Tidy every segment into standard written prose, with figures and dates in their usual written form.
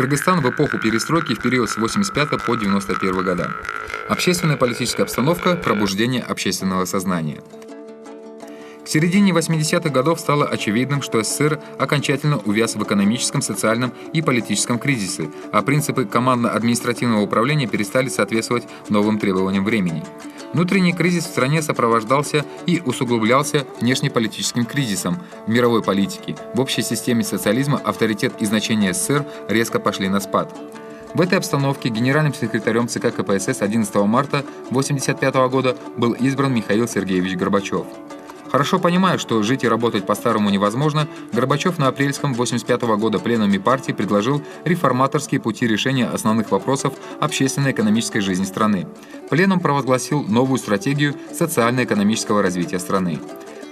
Кыргызстан в эпоху перестройки в период с 85 по 91 года. Общественная политическая обстановка, пробуждение общественного сознания. К середине 80-х годов стало очевидным, что СССР окончательно увяз в экономическом, социальном и политическом кризисе, а принципы командно-административного управления перестали соответствовать новым требованиям времени. Внутренний кризис в стране сопровождался и усугублялся внешнеполитическим кризисом в мировой политике. В общей системе социализма авторитет и значение СССР резко пошли на спад. В этой обстановке генеральным секретарем ЦК КПСС 11 марта 1985 года был избран Михаил Сергеевич Горбачев. Хорошо понимая, что жить и работать по-старому невозможно, Горбачев на апрельском 1985 года пленуме партии предложил реформаторские пути решения основных вопросов общественно-экономической жизни страны. Пленум провозгласил новую стратегию социально-экономического развития страны.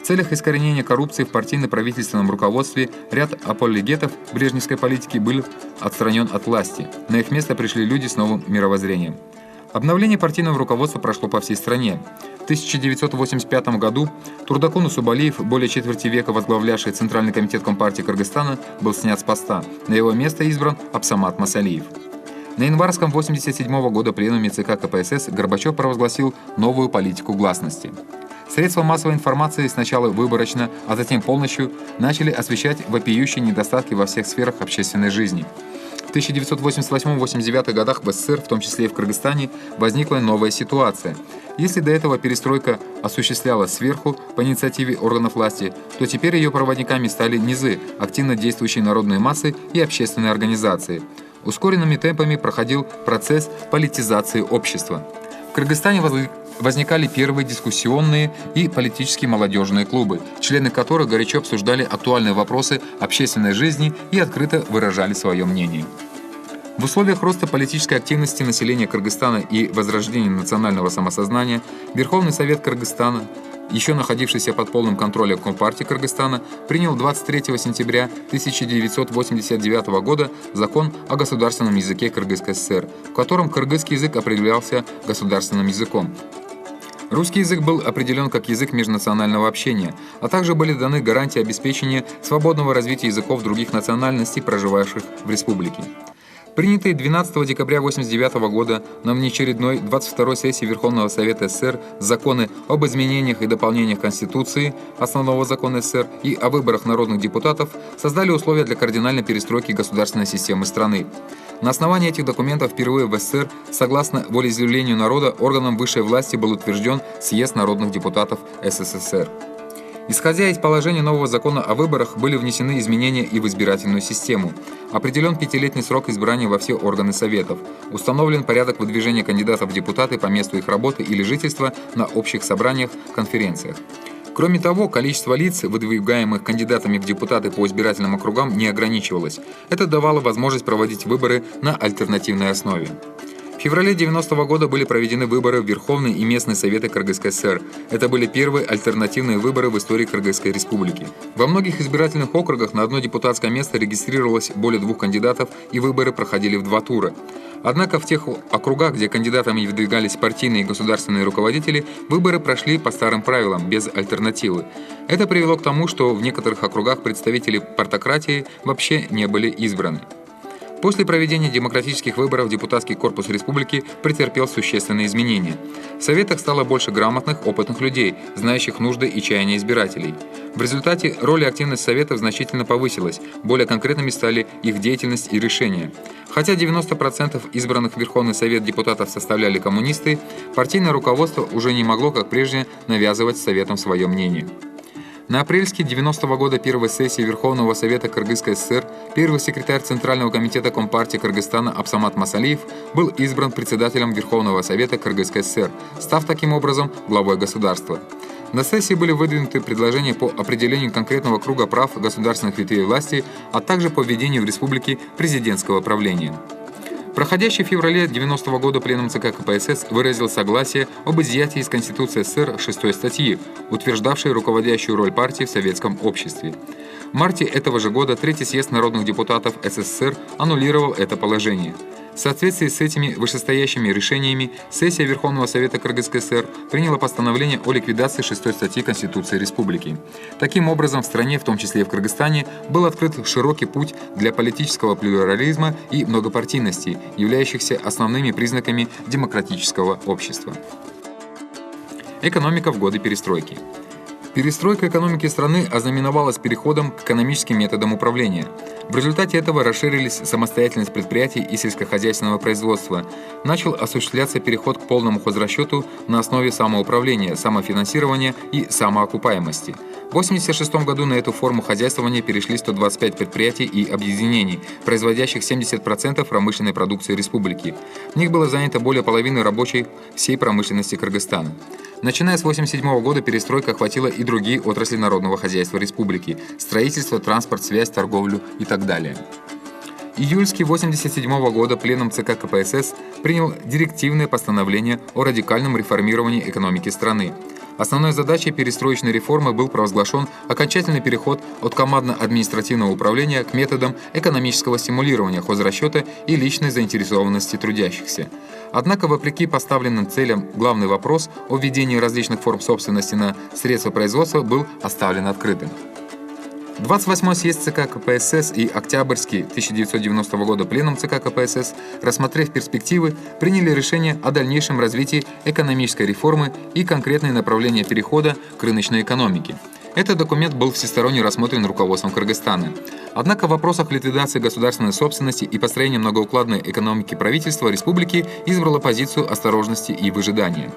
В целях искоренения коррупции в партийно-правительственном руководстве ряд апологетов брежневской политики был отстранен от власти. На их место пришли люди с новым мировоззрением. Обновление партийного руководства прошло по всей стране. В 1985 году Турдакун Усубалиев, более четверти века возглавлявший Центральный комитет Компартии Кыргызстана, был снят с поста. На его место избран Абсамат Масалиев. На январском 1987 года пленуме ЦК КПСС Горбачев провозгласил новую политику гласности. Средства массовой информации сначала выборочно, а затем полностью начали освещать вопиющие недостатки во всех сферах общественной жизни. В 1988-89 годах в СССР, в том числе и в Кыргызстане, возникла новая ситуация. Если до этого перестройка осуществлялась сверху по инициативе органов власти, то теперь ее проводниками стали низы, активно действующие народные массы и общественные организации. Ускоренными темпами проходил процесс политизации общества. В Кыргызстане возникали первые дискуссионные и политические молодежные клубы, члены которых горячо обсуждали актуальные вопросы общественной жизни и открыто выражали свое мнение. В условиях роста политической активности населения Кыргызстана и возрождения национального самосознания Верховный Совет Кыргызстана, еще находившийся под полным контролем Компартии Кыргызстана, принял 23 сентября 1989 года закон о государственном языке Кыргызской ССР, в котором кыргызский язык определялся государственным языком. Русский язык был определен как язык межнационального общения, а также были даны гарантии обеспечения свободного развития языков других национальностей, проживающих в республике. Принятые 12 декабря 1989 года на внеочередной 22-й сессии Верховного Совета СССр законы об изменениях и дополнениях Конституции, основного закона СССР и о выборах народных депутатов создали условия для кардинальной перестройки государственной системы страны. На основании этих документов впервые в СССР, согласно волеизъявлению народа, органом высшей власти был утвержден Съезд народных депутатов СССР. Исходя из положения нового закона о выборах, были внесены изменения и в избирательную систему. Определен 5-летний срок избрания во все органы Советов. Установлен порядок выдвижения кандидатов в депутаты по месту их работы или жительства на общих собраниях, конференциях. Кроме того, количество лиц, выдвигаемых кандидатами в депутаты по избирательным округам, не ограничивалось. Это давало возможность проводить выборы на альтернативной основе. В феврале 1990 года были проведены выборы в Верховный и местные советы Кыргызской ССР. Это были первые альтернативные выборы в истории Кыргызской республики. Во многих избирательных округах на одно депутатское место регистрировалось более 2 кандидатов, и выборы проходили в 2 тура. Однако в тех округах, где кандидатами выдвигались партийные и государственные руководители, выборы прошли по старым правилам, без альтернативы. Это привело к тому, что в некоторых округах представители партократии вообще не были избраны. После проведения демократических выборов депутатский корпус республики претерпел существенные изменения. В советах стало больше грамотных, опытных людей, знающих нужды и чаяния избирателей. В результате роль и активность советов значительно повысилась, более конкретными стали их деятельность и решения. Хотя 90% избранных в Верховный Совет депутатов составляли коммунисты, партийное руководство уже не могло, как прежде, навязывать советам свое мнение. На апрельской 90-го года первой сессии Верховного Совета Кыргызской ССР первый секретарь Центрального комитета Компартии Кыргызстана Абсамат Масалиев был избран председателем Верховного Совета Кыргызской ССР, став таким образом главой государства. На сессии были выдвинуты предложения по определению конкретного круга прав государственных ветвей власти, а также по введению в республике президентского правления. Проходящий в феврале 1990 года пленум ЦК КПСС выразил согласие об изъятии из Конституции СССР 6 статьи, утверждавшей руководящую роль партии в советском обществе. В марте этого же года Третий съезд народных депутатов СССР аннулировал это положение. В соответствии с этими вышестоящими решениями сессия Верховного Совета Кыргызской ССР приняла постановление о ликвидации 6 статьи Конституции Республики. Таким образом, в стране, в том числе и в Кыргызстане, был открыт широкий путь для политического плюрализма и многопартийности, являющихся основными признаками демократического общества. Экономика в годы перестройки. Перестройка экономики страны ознаменовалась переходом к экономическим методам управления. В результате этого расширились самостоятельность предприятий и сельскохозяйственного производства. Начал осуществляться переход к полному хозрасчету на основе самоуправления, самофинансирования и самоокупаемости. В 1986 году на эту форму хозяйствования перешли 125 предприятий и объединений, производящих 70% промышленной продукции республики. В них было занято более половины рабочей всей промышленности Кыргызстана. Начиная с 1987 года перестройка охватила и другие отрасли народного хозяйства республики – строительство, транспорт, связь, торговлю и так далее. Июльский 1987 года Пленум ЦК КПСС принял директивное постановление о радикальном реформировании экономики страны. Основной задачей перестроечной реформы был провозглашен окончательный переход от командно-административного управления к методам экономического стимулирования хозрасчета и личной заинтересованности трудящихся. Однако, вопреки поставленным целям, главный вопрос о введении различных форм собственности на средства производства был оставлен открытым. 28-й съезд ЦК КПСС и Октябрьский 1990 года Пленум ЦК КПСС, рассмотрев перспективы, приняли решение о дальнейшем развитии экономической реформы и конкретные направления перехода к рыночной экономике. Этот документ был всесторонне рассмотрен руководством Кыргызстана. Однако в вопросах ликвидации государственной собственности и построения многоукладной экономики правительства республики избрало позицию осторожности и выжидания.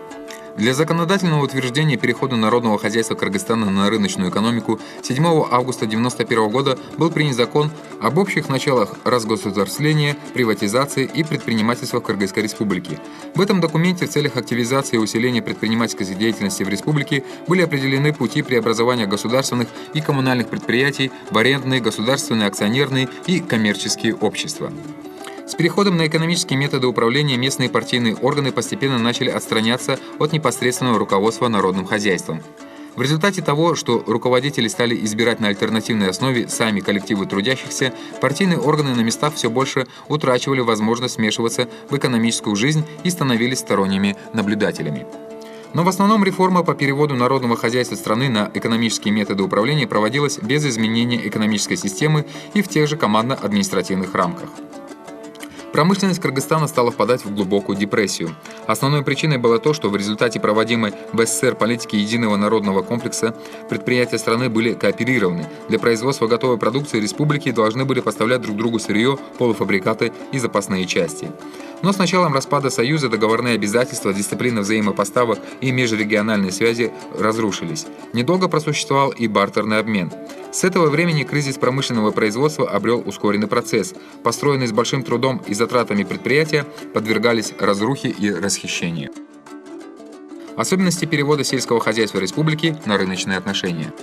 Для законодательного утверждения перехода народного хозяйства Кыргызстана на рыночную экономику 7 августа 1991 года был принят закон об общих началах разгосударствления, приватизации и предпринимательства в Кыргызской республике. В этом документе в целях активизации и усиления предпринимательской деятельности в республике были определены пути преобразования государственных и коммунальных предприятий в арендные, государственные, акционерные и коммерческие общества. С переходом на экономические методы управления местные партийные органы постепенно начали отстраняться от непосредственного руководства народным хозяйством. В результате того, что руководители стали избирать на альтернативной основе сами коллективы трудящихся, партийные органы на местах все больше утрачивали возможность вмешиваться в экономическую жизнь и становились сторонними наблюдателями. Но в основном реформа по переводу народного хозяйства страны на экономические методы управления проводилась без изменения экономической системы и в тех же командно-административных рамках. Промышленность Кыргызстана стала впадать в глубокую депрессию. Основной причиной было то, что в результате проводимой в СССР политики единого народного комплекса предприятия страны были кооперированы. Для производства готовой продукции республики должны были поставлять друг другу сырье, полуфабрикаты и запасные части. Но с началом распада Союза договорные обязательства, дисциплина взаимопоставок и межрегиональные связи разрушились. Недолго просуществовал и бартерный обмен. С этого времени кризис промышленного производства обрел ускоренный процесс. Построенные с большим трудом и затратами предприятия подвергались разрухе и расхищению. Особенности перевода сельского хозяйства республики на рыночные отношения.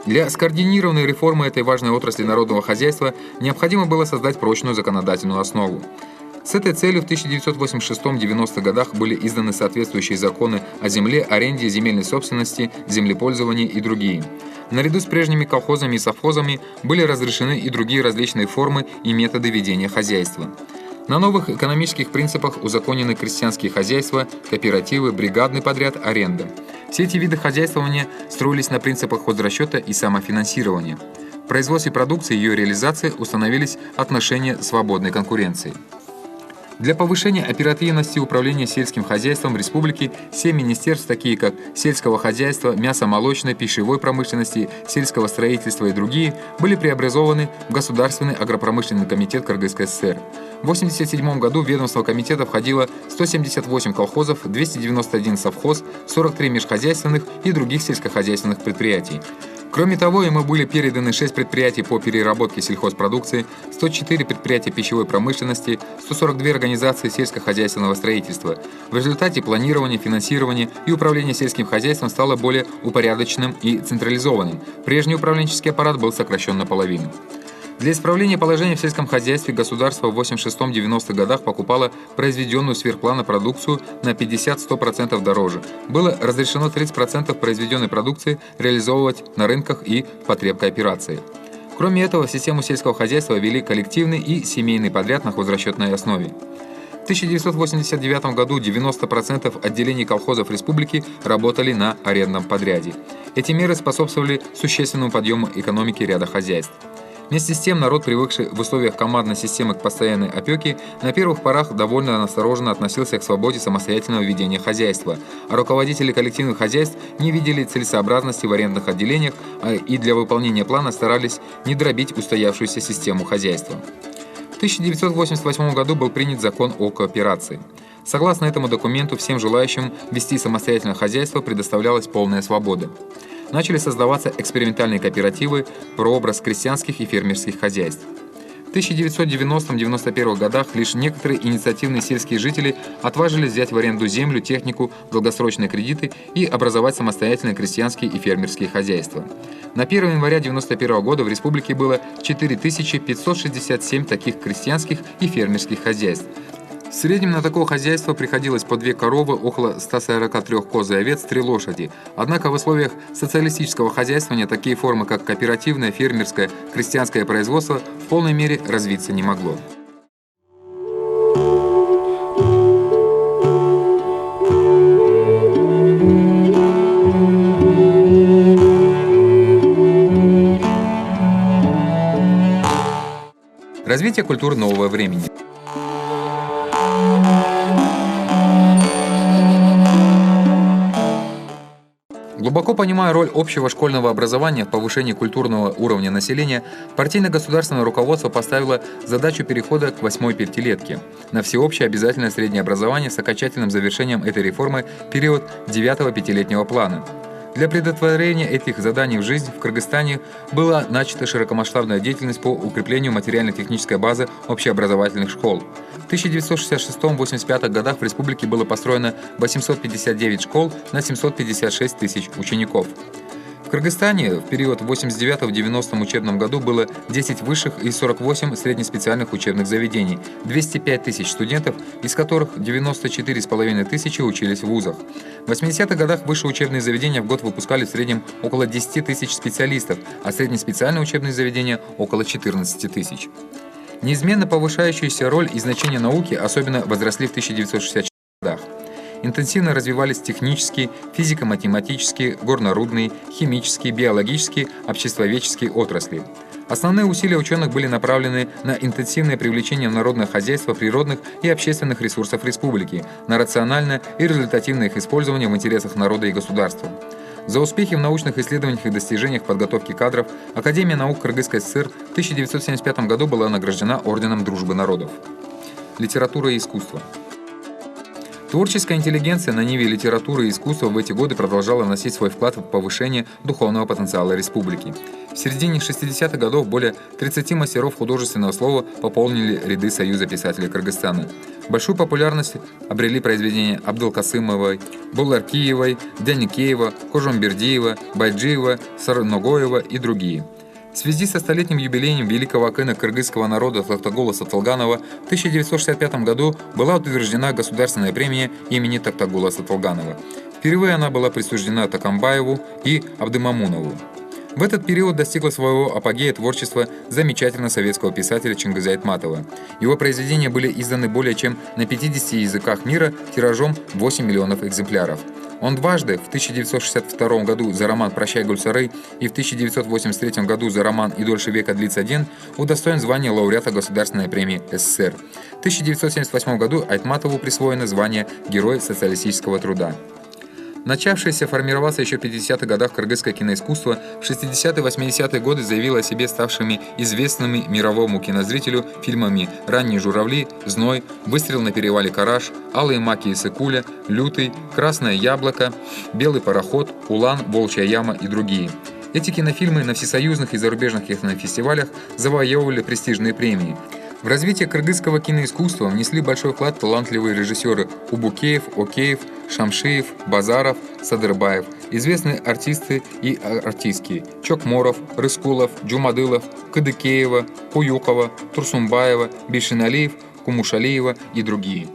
Для скоординированной реформы этой важной отрасли народного хозяйства необходимо было создать прочную законодательную основу. С этой целью в 1986-90 годах были изданы соответствующие законы о земле, аренде, земельной собственности, землепользовании и другие. Наряду с прежними колхозами и совхозами были разрешены и другие различные формы и методы ведения хозяйства. На новых экономических принципах узаконены крестьянские хозяйства, кооперативы, бригадный подряд, аренда. Все эти виды хозяйствования строились на принципах хозрасчета и самофинансирования. В производстве продукции и ее реализации установились отношения свободной конкуренции. Для повышения оперативности управления сельским хозяйством в республике 7 министерств, такие как сельского хозяйства, мясо-молочной, пищевой промышленности, сельского строительства и другие, были преобразованы в Государственный агропромышленный комитет Кыргызской ССР. В 1987 году в ведомство комитета входило 178 колхозов, 291 совхоз, 43 межхозяйственных и других сельскохозяйственных предприятий. Кроме того, ему были переданы 6 предприятий по переработке сельхозпродукции, 104 предприятия пищевой промышленности, 142 организации сельскохозяйственного строительства. В результате планирование, финансирование и управление сельским хозяйством стало более упорядоченным и централизованным. Прежний управленческий аппарат был сокращен наполовину. Для исправления положения в сельском хозяйстве государство в 86-90 годах покупало произведенную сверхплана продукцию на 50-100% дороже. Было разрешено 30% произведенной продукции реализовывать на рынках и в потреб кооперации. Кроме этого, в систему сельского хозяйства ввели коллективный и семейный подряд на хозрасчетной основе. В 1989 году 90% отделений колхозов республики работали на арендном подряде. Эти меры способствовали существенному подъему экономики ряда хозяйств. Вместе с тем, народ, привыкший в условиях командной системы к постоянной опеке, на первых порах довольно настороженно относился к свободе самостоятельного ведения хозяйства, а руководители коллективных хозяйств не видели целесообразности в арендных отделениях и для выполнения плана старались не дробить устоявшуюся систему хозяйства. В 1988 году был принят закон о кооперации. Согласно этому документу, всем желающим вести самостоятельное хозяйство предоставлялась полная свобода. Начали создаваться экспериментальные кооперативы, прообраз крестьянских и фермерских хозяйств. В 1990-91 годах лишь некоторые инициативные сельские жители отважились взять в аренду землю, технику, долгосрочные кредиты и образовать самостоятельные крестьянские и фермерские хозяйства. На 1 января 1991 года в республике было 4567 таких крестьянских и фермерских хозяйств. В среднем на такое хозяйство приходилось по 2 коровы, около 143 коз и овец, 3 лошади. Однако в условиях социалистического хозяйствования такие формы, как кооперативное, фермерское, крестьянское производство, в полной мере развиться не могло. Развитие культуры нового времени. Глубоко понимая роль общего школьного образования в повышении культурного уровня населения, партийно-государственное руководство поставило задачу перехода к 8-й пятилетке на всеобщее обязательное среднее образование с окончательным завершением этой реформы в период 9-го пятилетнего плана. Для предотвращения этих заданий в жизнь в Кыргызстане была начата широкомасштабная деятельность по укреплению материально-технической базы общеобразовательных школ. В 1966-85 годах в республике было построено 859 школ на 756 тысяч учеников. В Кыргызстане в период 89-90 учебном году было 10 высших и 48 среднеспециальных учебных заведений, 205 тысяч студентов, из которых 94,5 тысячи учились в вузах. В 80-х годах высшие учебные заведения в год выпускали в среднем около 10 тысяч специалистов, а среднеспециальные учебные заведения – около 14 тысяч. Неизменно повышающаяся роль и значение науки особенно возросли в 1960-х годах. Интенсивно развивались технические, физико-математические, горно-рудные, химические, биологические, обществоведческие отрасли. Основные усилия ученых были направлены на интенсивное привлечение в народное хозяйство природных и общественных ресурсов республики, на рациональное и результативное их использование в интересах народа и государства. За успехи в научных исследованиях и достижениях подготовки кадров Академия наук Кыргызской ССР в 1975 году была награждена Орденом Дружбы народов. Литература и искусство. Творческая интеллигенция на ниве литературы и искусства в эти годы продолжала вносить свой вклад в повышение духовного потенциала республики. В середине 60-х годов более 30 мастеров художественного слова пополнили ряды Союза писателей Кыргызстана. Большую популярность обрели произведения Абдулкасымовой, Буларкиевой, Дяникеева, Кожомбердиева, Байджиева, Сарногоева и другие. В связи со столетним юбилеем великого акына кыргызского народа Токтагула Сатылганова в 1965 году была утверждена государственная премия имени Токтагула Сатылганова. Впервые она была присуждена Токамбаеву и Абдымамунову. В этот период достигло своего апогея творчество замечательного советского писателя Чингиза Айтматова. Его произведения были изданы более чем на 50 языках мира тиражом 8 миллионов экземпляров. Он дважды, в 1962 году за роман «Прощай, Гульсары» и в 1983 году за роман «И дольше века длится день» удостоен звания лауреата Государственной премии СССР. В 1978 году Айтматову присвоено звание Герой социалистического труда. Начавшееся формироваться еще в 50-х годах кыргызское киноискусство в 60-80-е годы заявило о себе ставшими известными мировому кинозрителю фильмами «Ранние журавли», «Зной», «Выстрел на перевале Караш», «Алые маки и Сыкуля», «Лютый», «Красное яблоко», «Белый пароход», «Улан», «Волчья яма» и другие. Эти кинофильмы на всесоюзных и зарубежных кинофестивалях завоевывали престижные премии. В развитие кыргызского киноискусства внесли большой вклад талантливые режиссеры Убукеев, Океев, Шамшиев, Базаров, Садырбаев, известные артисты и артистки Чокморов, Рыскулов, Джумадылов, Кадыкеева, Куюкова, Турсумбаева, Бишиналиев, Кумушалиева и другие.